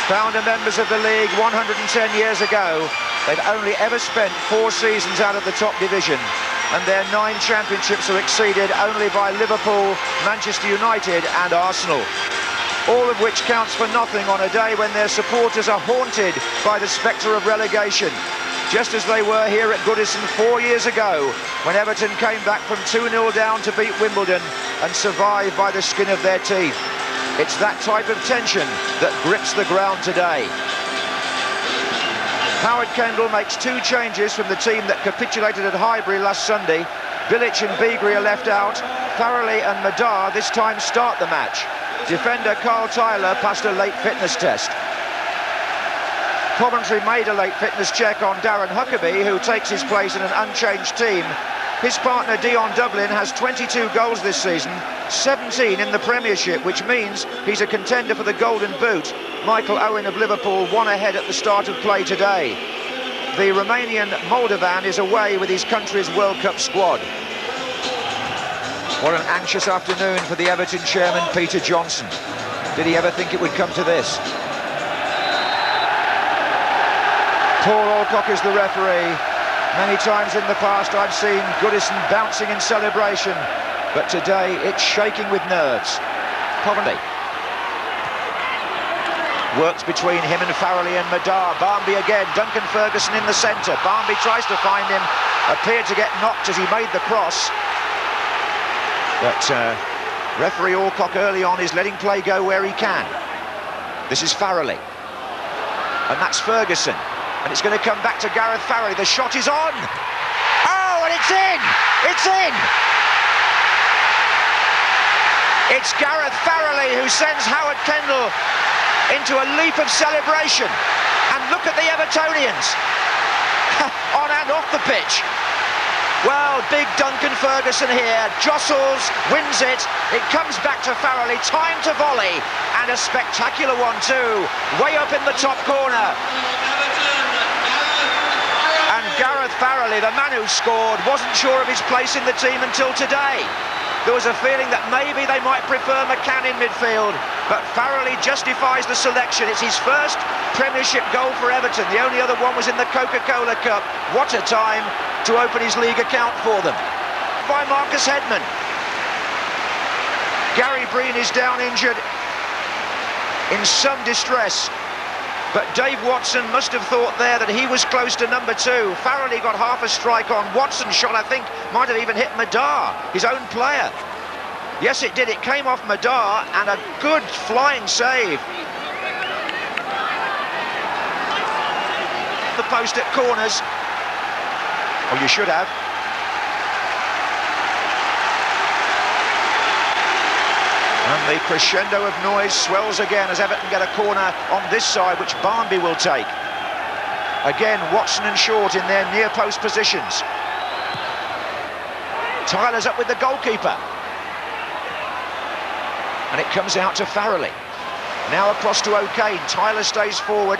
Founder members of the league 110 years ago, they've only ever spent 4 seasons out of the top division, and their 9 championships are exceeded only by Liverpool, Manchester United and Arsenal. All of which counts for nothing on a day when their supporters are haunted by the spectre of relegation, just as they were here at Goodison 4 years ago, when Everton came back from 2-0 down to beat Wimbledon and survived by the skin of their teeth. It's that type of tension that grips the ground today. Howard Kendall makes 2 changes from the team that capitulated at Highbury last Sunday. Bilic and Beagrie are left out. Farrelly and Madar this time start the match. Defender Carl Tyler passed a late fitness test. Coventry made a late fitness check on Darren Huckerby, who takes his place in an unchanged team. His partner Dion Dublin has 22 goals this season, 17 in the Premiership, which means he's a contender for the Golden Boot. Michael Owen of Liverpool 1 ahead at the start of play today. The Romanian Moldovan is away with his country's World Cup squad. What an anxious afternoon for the Everton chairman, Peter Johnson. Did he ever think it would come to this? Paul Alcock is the referee. Many times in the past I've seen Goodison bouncing in celebration, but today it's shaking with nerves. Coventry works between him and Farrelly and Madar. Barmby again, Duncan Ferguson in the centre. Barmby tries to find him, appeared to get knocked as he made the cross. But referee Alcock early on is letting play go where he can. This is Farrelly. And that's Ferguson. And it's going to come back to Gareth Farrelly. The shot is on. Oh, and it's in! It's in! It's Gareth Farrelly who sends Howard Kendall into a leap of celebration. And look at the Evertonians on and off the pitch. Well, big Duncan Ferguson here, jostles, wins it. It comes back to Farrelly, time to volley, and a spectacular one too, way up in the top corner. And Gareth Farrelly, the man who scored, wasn't sure of his place in the team until today. There was a feeling that maybe they might prefer McCann in midfield, but Farrelly justifies the selection. It's his first Premiership goal for Everton. The only other one was in the Coca-Cola Cup. What a time to open his league account for them. By Magnus Hedman. Gary Breen is down injured, in some distress. But Dave Watson must have thought there that he was close to number 2. Farrelly got half a strike on. Watson's shot, I think, might have even hit Madar, his own player. Yes, it did. It came off Madar, and a good flying save. The post at corners. Oh, you should have. And the crescendo of noise swells again as Everton get a corner on this side, which Barmby will take. Again, Watson and Short in their near post positions. Tyler's up with the goalkeeper. And it comes out to Farrelly. Now across to O'Kane. Tyler stays forward.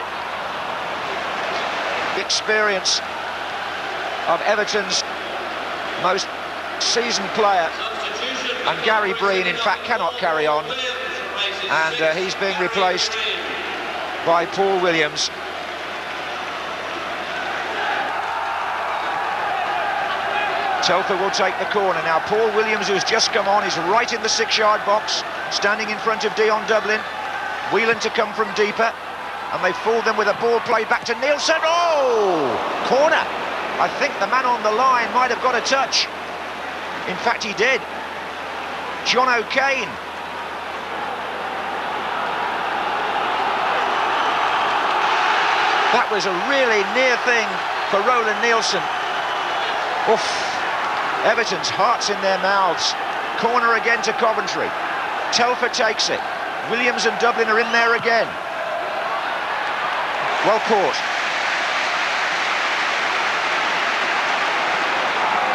The experience of Everton's most seasoned player. And Gary Breen, in fact, cannot carry on. And he's being replaced by Paul Williams. Telfer will take the corner. Now, Paul Williams, who's just come on, is right in the 6-yard box, standing in front of Dion Dublin. Whelan to come from deeper. And they fooled them with a ball played back to Nilsson. Oh! Corner. I think the man on the line might have got a touch. In fact, he did. John O'Kane. That was a really near thing for Roland Nilsson. Oof. Everton's hearts in their mouths. Corner again to Coventry. Telfer takes it. Williams and Dublin are in there again. Well caught.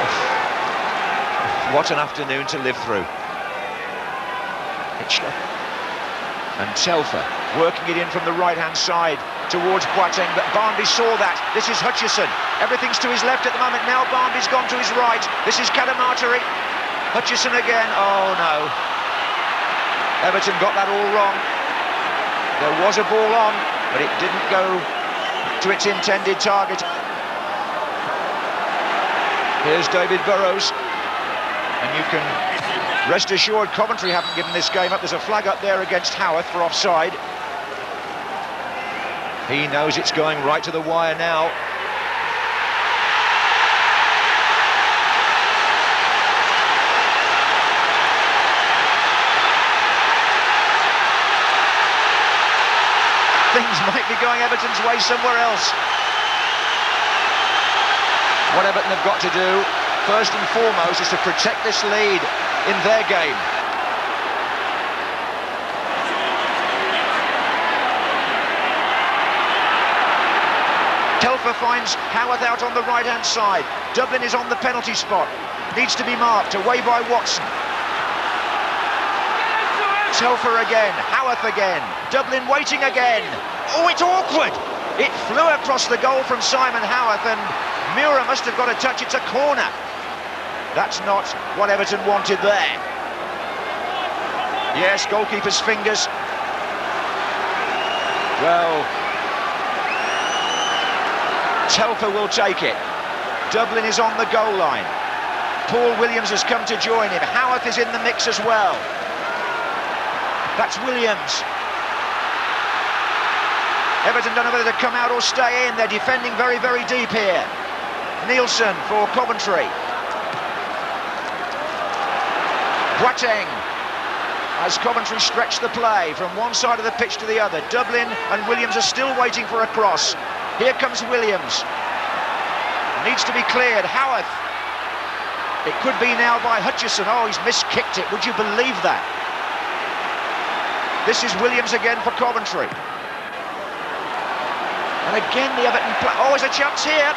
Oof. What an afternoon to live through. And Telfer working it in from the right-hand side towards Boateng, but Barmby saw that. This is Hutchison. Everything's to his left at the moment. Now Barmby's gone to his right. This is Cadamarteri. Hutchison again. Oh no. Everton got that all wrong. There was a ball on. but it didn't go to its intended target. Here's David Burrows, and you can rest assured Coventry haven't given this game up. There's a flag up there against Haworth for offside. He knows it's going right to the wire now. Things might be going Everton's way somewhere else. What Everton have got to do, first and foremost, is to protect this lead in their game. Telfer finds Haworth out on the right-hand side. Dublin is on the penalty spot. Needs to be marked, away by Watson. Telfer again, Haworth again, Dublin waiting again. Oh, it's awkward! It flew across the goal from Simon Haworth, and Myhre must have got a touch. It's a corner. That's not what Everton wanted there. Yes, goalkeeper's fingers. Well, Telfer will take it. Dublin is on the goal line. Paul Williams has come to join him. Haworth is in the mix as well. That's Williams. Everton don't know whether to come out or stay in. They're defending very, very deep here. Nilsson for Coventry. Boateng, as Coventry stretch the play from one side of the pitch to the other. Dublin and Williams are still waiting for a cross. Here comes Williams. Needs to be cleared. Haworth. It could be now by Hutchison. Oh, he's miskicked it. Would you believe that? This is Williams again for Coventry. And again the Everton play. Oh, there's a chance here.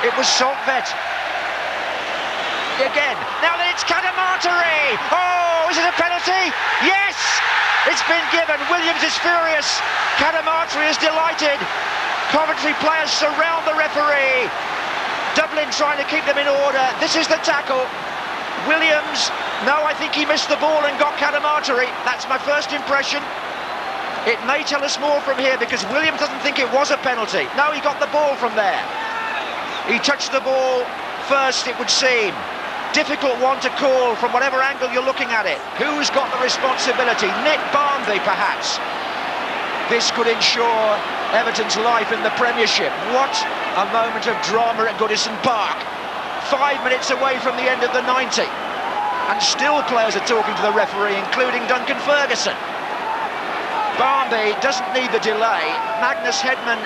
It was Soltvedt. Again. Now then it's Cadamarteri. Oh, is it a penalty? Yes! It's been given. Williams is furious. Cadamarteri is delighted. Coventry players surround the referee. Dublin trying to keep them in order. This is the tackle. Williams, no, I think he missed the ball and got Cadamarteri. That's my first impression. It may tell us more from here because Williams doesn't think it was a penalty. No, he got the ball from there. He touched the ball first, it would seem. Difficult one to call from whatever angle you're looking at it. Who's got the responsibility? Nick Barmby, perhaps. This could ensure Everton's life in the Premiership. What a moment of drama at Goodison Park. 5 minutes away from the end of the 90. And still players are talking to the referee, including Duncan Ferguson. Barmby doesn't need the delay. Magnus Hedman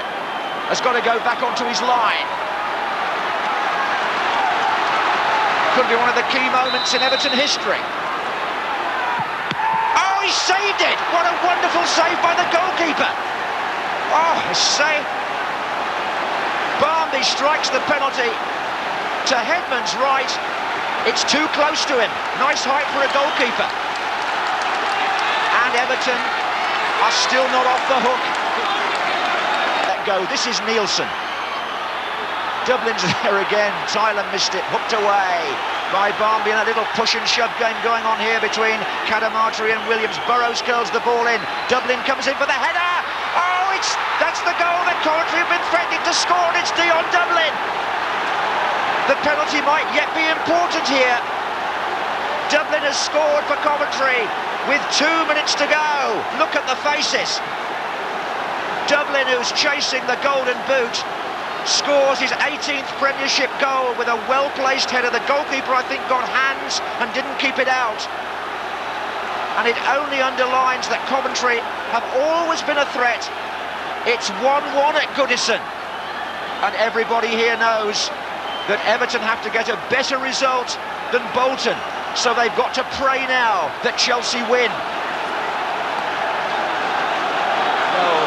has got to go back onto his line. Could be one of the key moments in Everton history. Oh, he saved it! What a wonderful save by the goalkeeper. Oh, a save. Barmby strikes the penalty to Hedman's right. It's too close to him. Nice height for a goalkeeper. And Everton are still not off the hook. Let go. This is Nilsson. Dublin's there again. Tyler missed it. Hooked away by Barmby, and a little push and shove game going on here between Cadamarteri and Williams. Burrows curls the ball in. Dublin comes in for the header. Oh, that's the goal that Coventry have been threatening to score, and it's Dion Dublin. The penalty might yet be important here. Dublin has scored for Coventry with 2 minutes to go. Look at the faces. Dublin, who's chasing the golden boot, scores his 18th Premiership goal with a well-placed header. The goalkeeper, I think, got hands and didn't keep it out. And it only underlines that Coventry have always been a threat. It's 1-1 at Goodison. And everybody here knows that Everton have to get a better result than Bolton. So they've got to pray now that Chelsea win. Well,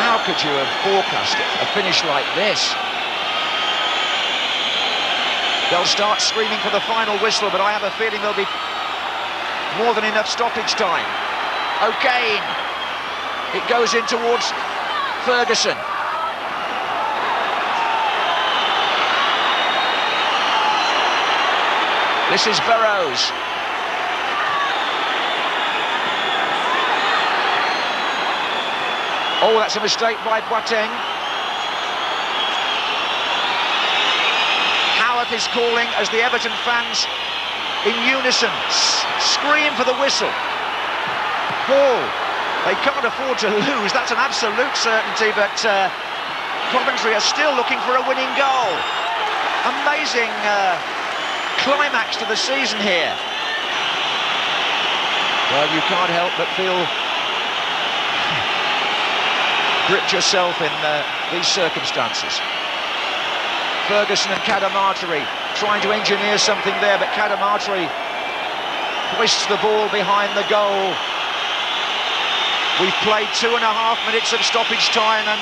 how could you have forecast a finish like this? They'll start screaming for the final whistle, but I have a feeling there'll be more than enough stoppage time. O'Kane. It goes in towards Ferguson. This is Burrows. Oh, that's a mistake by Boateng. Haworth is calling as the Everton fans in unison scream for the whistle. Ball. They can't afford to lose, that's an absolute certainty, but Coventry are still looking for a winning goal. Amazing climax to the season here. Well, you can't help but feel gripped yourself in these circumstances. Ferguson and Cadamarteri trying to engineer something there, but Cadamarteri hoists the ball behind the goal. We've played 2.5 minutes of stoppage time, and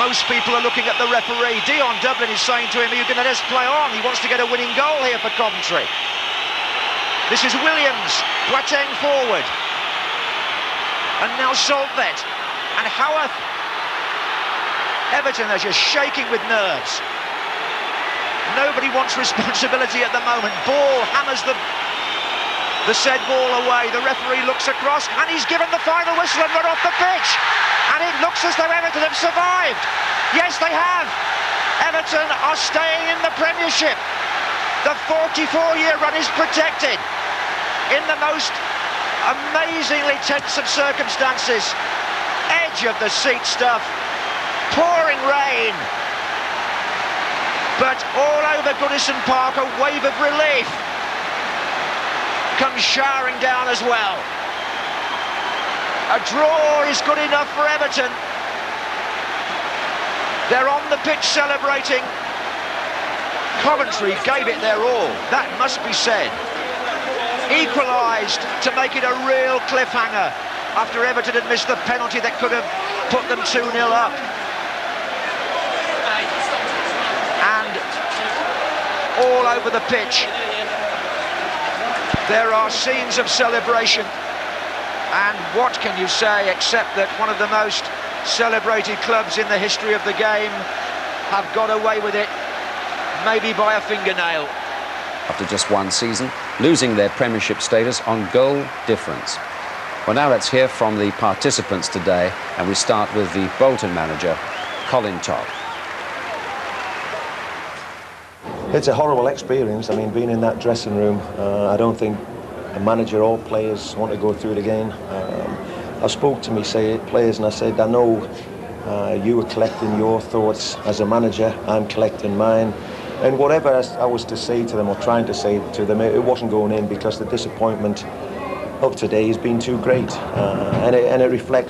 most people are looking at the referee. Dion Dublin is saying to him, are you going to let us play on? He wants to get a winning goal here for Coventry. This is Williams, Boateng forward. And now Soltvedt and Haworth. Everton are just shaking with nerves. Nobody wants responsibility at the moment. Ball hammers the said ball away. The referee looks across and he's given the final whistle and run off the pitch. And it looks as though Everton have survived. Yes, they have. Everton are staying in the Premiership. The 44-year run is protected in the most amazingly tense of circumstances. Edge of the seat stuff. Pouring rain. But all over Goodison Park, a wave of relief comes showering down as well. A draw is good enough for Everton. They're on the pitch celebrating. Coventry gave it their all, that must be said. Equalised to make it a real cliffhanger after Everton had missed the penalty that could have put them 2-0 up. And all over the pitch there are scenes of celebration, and what can you say except that one of the most celebrated clubs in the history of the game have got away with it, maybe by a fingernail. After just one season, losing their Premiership status on goal difference. Well, now let's hear from the participants today, and we start with the Bolton manager, Colin Todd. It's a horrible experience. I mean, being in that dressing room, I don't think a manager or players want to go through it again. I spoke to players and I said, I know you were collecting your thoughts as a manager, I'm collecting mine. And whatever I was to say to them or trying to say to them, it wasn't going in because the disappointment of today has been too great. And it reflects